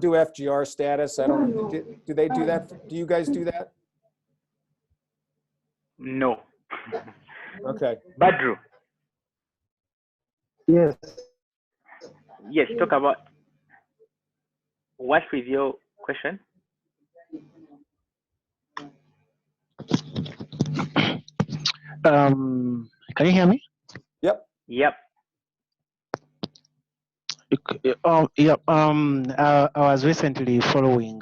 do FGR status. Do they do that? Do you guys do that? No. Okay. Badru. Yes. Yes, talk about what's with your question? Can you hear me? Yep. Yep. I was recently following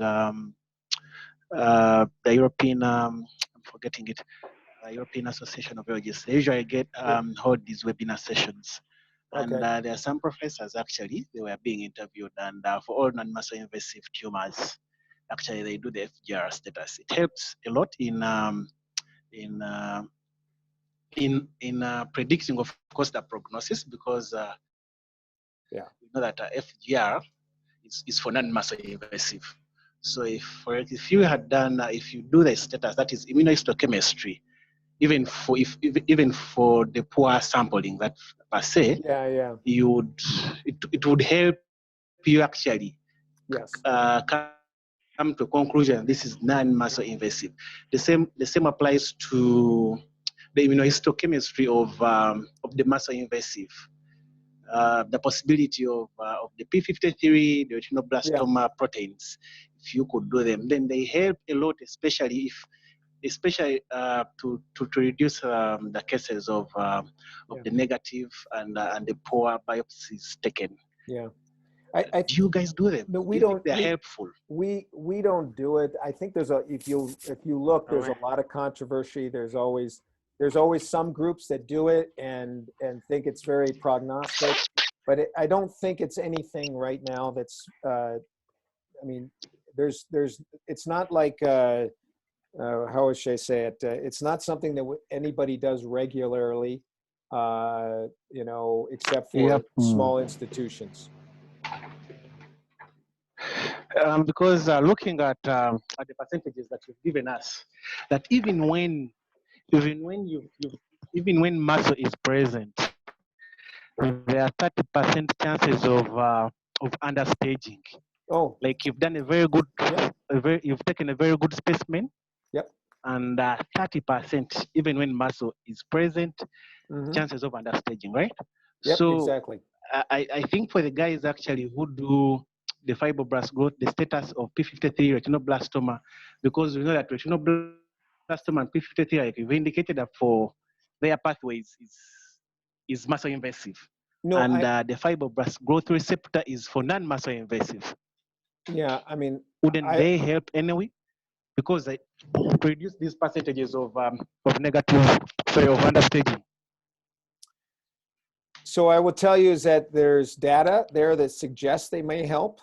the European, I'm forgetting it, European Association of Urologists. They usually hold these webinar sessions. And Okay. there are some professors actually, they were being interviewed, and for all non-muscle invasive tumors, actually they do the FGR status. It helps a lot in predicting, of course, the prognosis, because Yeah. we know that FGR is for non-muscle invasive. So if you had done, if you do the status, that is immunohistochemistry, even for the poor sampling that per se, Yeah. it would help you actually Yes. come to a conclusion this is non-muscle invasive. The same applies to the immunohistochemistry of the muscle invasive. The possibility of the P53, the retinoblastoma proteins, if you could do them, then they help a lot, especially to reduce the cases of the negative and the poor biopsies taken. Yeah. Do you guys do them? No, we Do you think don't. they're helpful? We don't do it. I think there's if you look, there's a Alright. lot of controversy. There's always some groups that do it and think it's very prognostic, but I don't think it's anything right now that's. I mean, it's not like how should I say it? It's not something that anybody does regularly, except for Yep. small institutions. Because looking at the percentages that you've given us, that even when muscle is present, there are 30% chances of understaging. Oh, Like you've done a very good, Yep. You've taken a very good specimen, Yep. and 30%, even when muscle is present, Mhm. chances of understaging, right? Yep, So exactly. I think for the guys actually who do the fibroblast growth, the status of P53 retinoblastoma, because we know that retinoblastoma and P53, like you've indicated, that for their pathways is muscle invasive. No, And the fibroblast growth receptor is for non-muscle invasive. yeah, I mean, Wouldn't they help anyway? Because they reduce these percentages of negative, of understaging. so I will tell you is that there's data there that suggests they may help,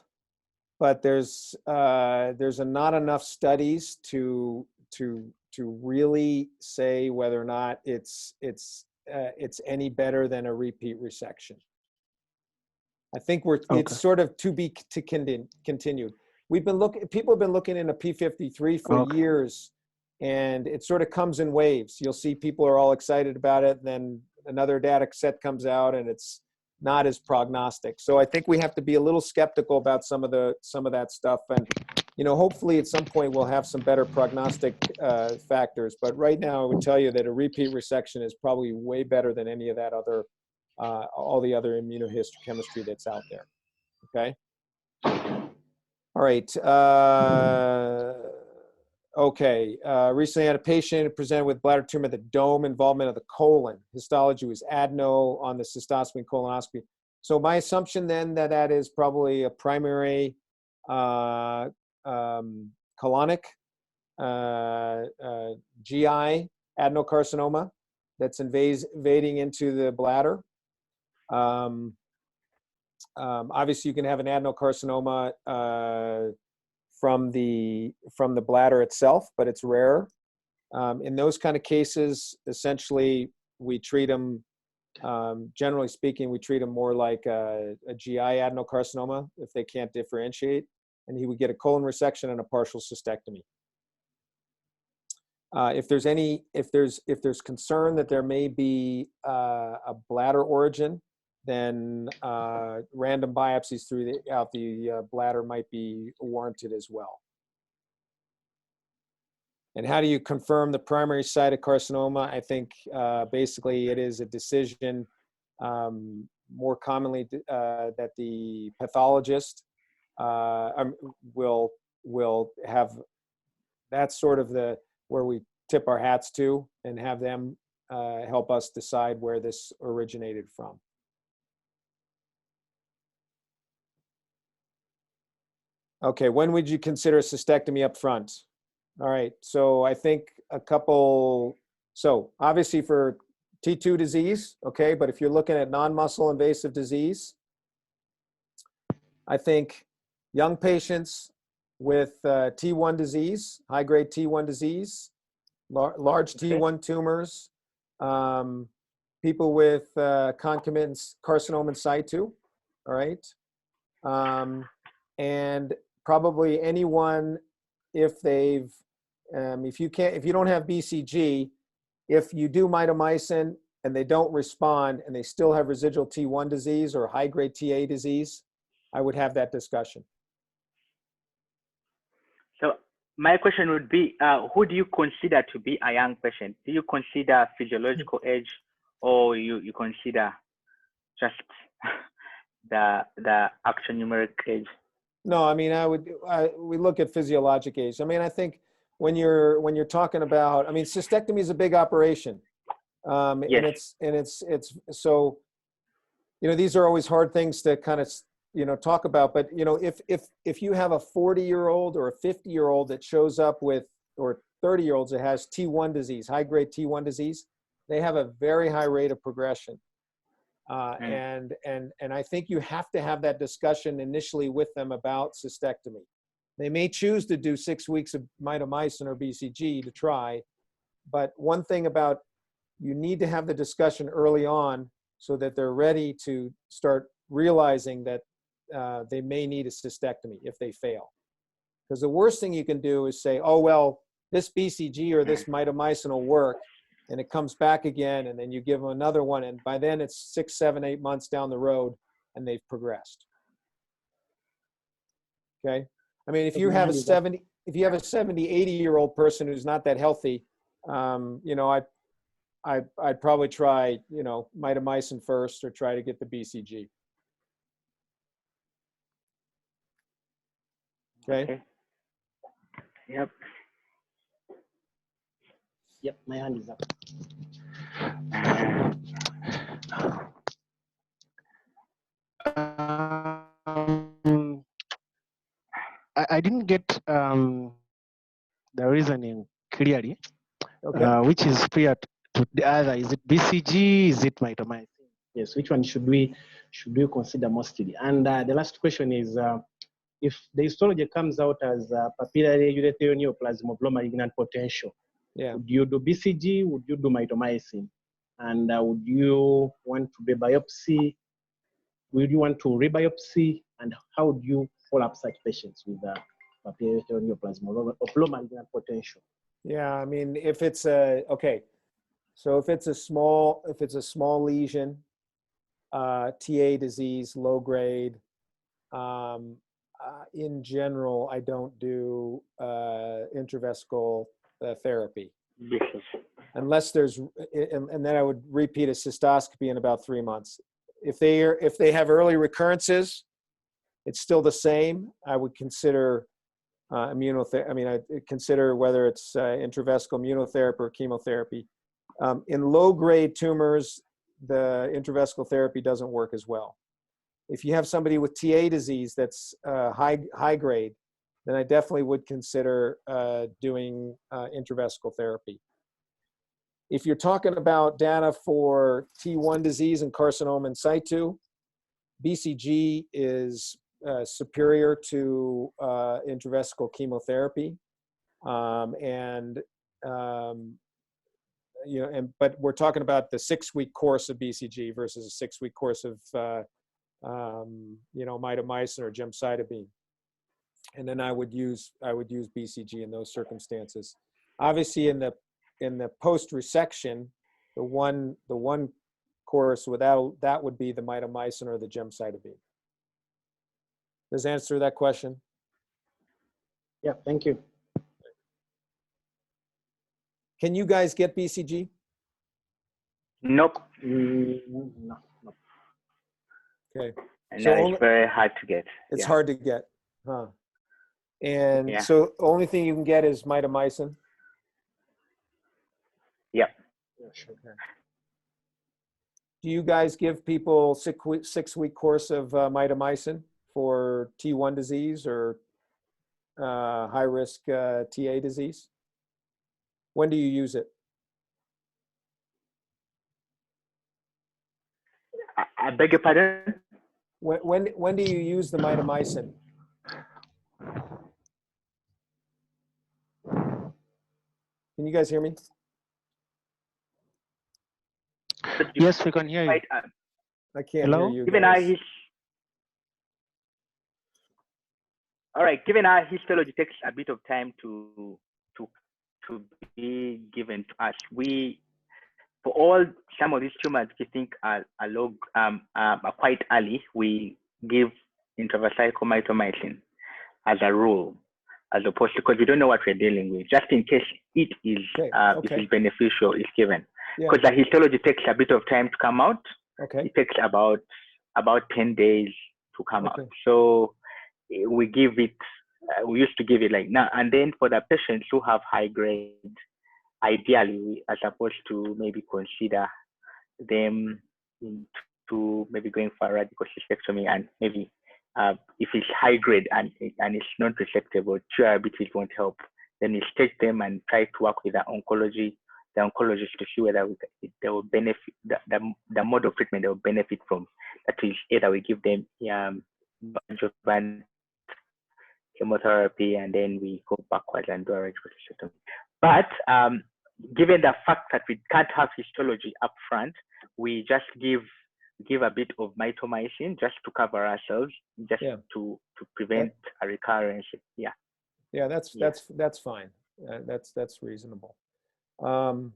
but there's not enough studies to really say whether or not it's any better than a repeat resection. I think it's sort of to continued. People have been looking into P53 for years, and it sort of comes in waves. You'll see people are all excited about it, and then another data set comes out and it's not as prognostic. So I think we have to be a little skeptical about some of that stuff. And, hopefully at some point we'll have some better prognostic factors. But right now I would tell you that a repeat resection is probably way better than any of that other, all the other immunohistochemistry that's out there. Okay. All right. Okay. Recently had a patient who presented with bladder tumor, the dome involvement of the colon. Histology was adeno on the cystoscopy and colonoscopy. So my assumption then that is probably a primary colonic GI adenocarcinoma that's invading into the bladder. Obviously, you can have an adenocarcinoma from the bladder itself, but it's rare. In those kind of cases, essentially, we treat them. Generally speaking, we treat them more like a GI adenocarcinoma if they can't differentiate, and he would get a colon resection and a partial cystectomy. If there's concern that there may be a bladder origin, then random biopsies throughout the bladder might be warranted as well. And how do you confirm the primary site of carcinoma? I think basically it is a decision more commonly that the pathologist will have. That's sort of where we tip our hats to and have them help us decide where this originated from. Okay, when would you consider a cystectomy up front? All right. So I think a couple, so obviously for T2 disease, okay, but if you're looking at non-muscle invasive disease, I think young patients with T1 disease, high-grade T1 disease, large Okay. T1 tumors, people with concomitant carcinoma in situ, all right? And probably anyone, if they've, if you don't have BCG, if you do mitomycin and they don't respond and they still have residual T1 disease or high-grade TA disease, I would have that discussion. So my question would be, who do you consider to be a young patient? Do you consider physiological age, or you consider just the actual numeric age? No, I mean, we look at physiologic age. I mean, I think when you're talking about, I mean, cystectomy is a big operation. Yes. And it's so, you know, these are always hard things to kind of, you know, talk about, but you know, if you have a 40-year-old or a 50-year-old that shows up with, or 30-year-olds that has T1 disease, high-grade T1 disease, they have a very high rate of progression. And I think you have to have that discussion initially with them about cystectomy. They may choose to do 6 weeks of mitomycin or BCG to try, but one thing about, you need to have the discussion early on so that they're ready to start realizing that they may need a cystectomy if they fail. Because the worst thing you can do is say, oh, well, this BCG or this mitomycin will work, and it comes back again, and then you give them another one, and by then it's 6, 7, 8 months down the road, and they've progressed. Okay? I mean, if you have a 70, 80-year-old person who's not that healthy, you know, I'd probably try, you know, mitomycin first, or try to get the BCG. Okay? Yep. Yep, my hand is up. I didn't get the reasoning clearly, Okay. which is prior to the other. Is it BCG? Is it mitomycin? Yes, which one should we consider mostly? And the last question is, if the histology comes out as papillary urothelial neoplasm of low malignant potential, Yeah. would you do BCG? Would you do mitomycin? And would you want to rebiopsy? Would you want to rebiopsy? And how would you follow up such patients with papillary urothelial neoplasm of low malignant potential? Yeah, I mean, if it's a, okay, so if it's a small lesion, TA disease, low grade, in general, I don't do intravesical therapy. Yes. Unless there's, and then I would repeat a cystoscopy in about 3 months. If they have early recurrences, it's still the same. I would consider immunotherapy. I mean, I consider whether it's intravesical immunotherapy or chemotherapy. In low-grade tumors, the intravesical therapy doesn't work as well. If you have somebody with TA disease that's high grade, then I definitely would consider doing intravesical therapy. If you're talking about data for T1 disease and carcinoma in situ, BCG is superior to intravesical chemotherapy, you know, but we're talking about the 6-week course of BCG versus a 6-week course of you know, mitomycin or gemcitabine, and then I would use BCG in those circumstances. Obviously, in the post resection, the one course without that would be the mitomycin or the gemcitabine. Does that answer that question? Yeah, thank you. Can you guys get BCG? Nope. No. Okay. And So it's very hard to get. It's Yeah. hard to get, huh? And Yeah. so the only thing you can get is mitomycin? Yep. Yeah, sure. Okay. Do you guys give people 6-week course of mitomycin for T1 disease, or high-risk TA disease? When do you use it? I beg your pardon? When do you use the mitomycin? Can you guys hear me? Yes, we can hear you. I can't Hello? hear you Given guys. all right, given our histology takes a bit of time to be given to us. For all some of these tumors we think are quite early, we give intravesical mitomycin as a rule, as opposed to, because we don't know what we're dealing with, just in case it is if it's beneficial, it's given. Because the histology takes a bit of time to come out. It takes about 10 days to come out. So we give it, we used to give it like now, and then for the patients who have high grade, ideally we are supposed to maybe consider them to maybe going for a radical cystectomy, and maybe if it's high grade and it's not resectable, TURBTs won't help. Then we take them and try to work with the oncologist to see whether they will benefit, the mode of treatment they will benefit from. That is, either we give them adjuvant chemotherapy and then we go backwards and do a radical cystectomy. But given the fact that we can't have histology up front, we just give a bit of mitomycin just to cover ourselves, just to prevent a recurrence. Yeah, that's fine. That's reasonable. Do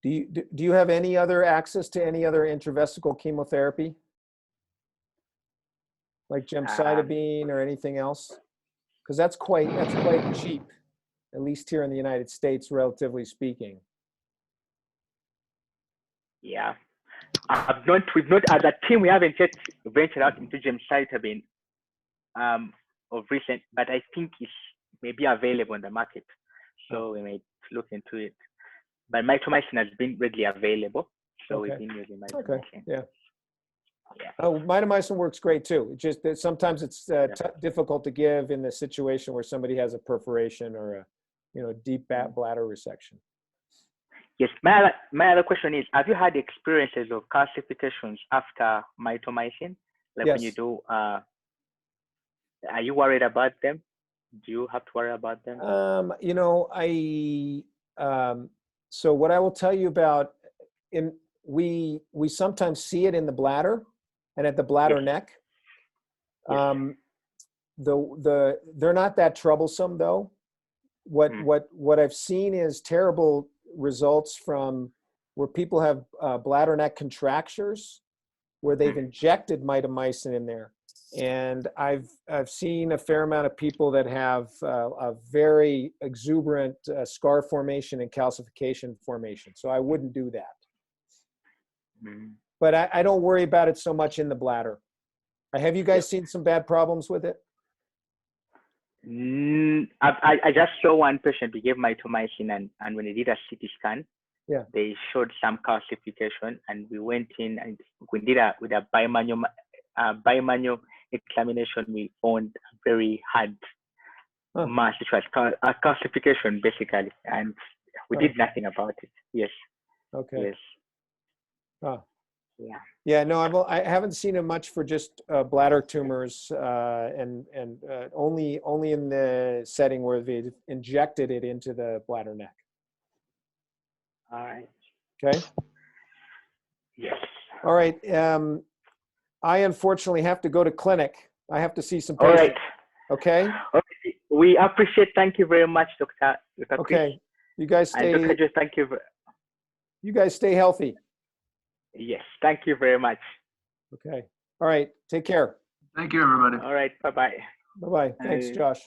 you have any other access to any other intravesical chemotherapy, like gemcitabine or anything else? Because that's quite cheap, at least here in the United States, relatively speaking. Yeah, we've not as a team, we haven't yet ventured out into gemcitabine of recent, but I think it's maybe available in the market, so we may look into it. But mitomycin has been readily available, so we've been using mitomycin. Yeah. Oh, mitomycin works great too. It's just that sometimes it's difficult to give in the situation where somebody has a perforation or a deep bladder resection. Yes, my other question is, have you had experiences of calcifications after mitomycin? Like when you do, are you worried about them? Do you have to worry about them? So what I will tell you about, we sometimes see it in the bladder and at the bladder neck. They're not that troublesome though. What I've seen is terrible results from where people have bladder neck contractures, where they've injected mitomycin in there. And I've seen a fair amount of people that have a very exuberant scar formation and calcification formation. So I wouldn't do that. But I don't worry about it so much in the bladder. Have you guys seen some bad problems with it? I just saw one patient, we gave mitomycin, and when they did a CT scan, they showed some calcification, and we went in and we did with a bimanual examination. We found a very hard mass, which was a calcification basically, and we did nothing about it. Yes. Okay. Yes. Yeah. No, I haven't seen it much for just bladder tumors, and only in the setting where they injected it into the bladder neck. All right. Okay. Yes. All right. I unfortunately have to go to clinic. I have to see some patients. All right. Okay. Okay. We appreciate. Thank you very much, Dr. Okay. You guys stay. And Dr. Joe, thank you. You guys stay healthy. Yes. Thank you very much. Okay. All right. Take care. Thank you, everybody. All right. Bye-bye. Bye-bye. Thanks, Josh.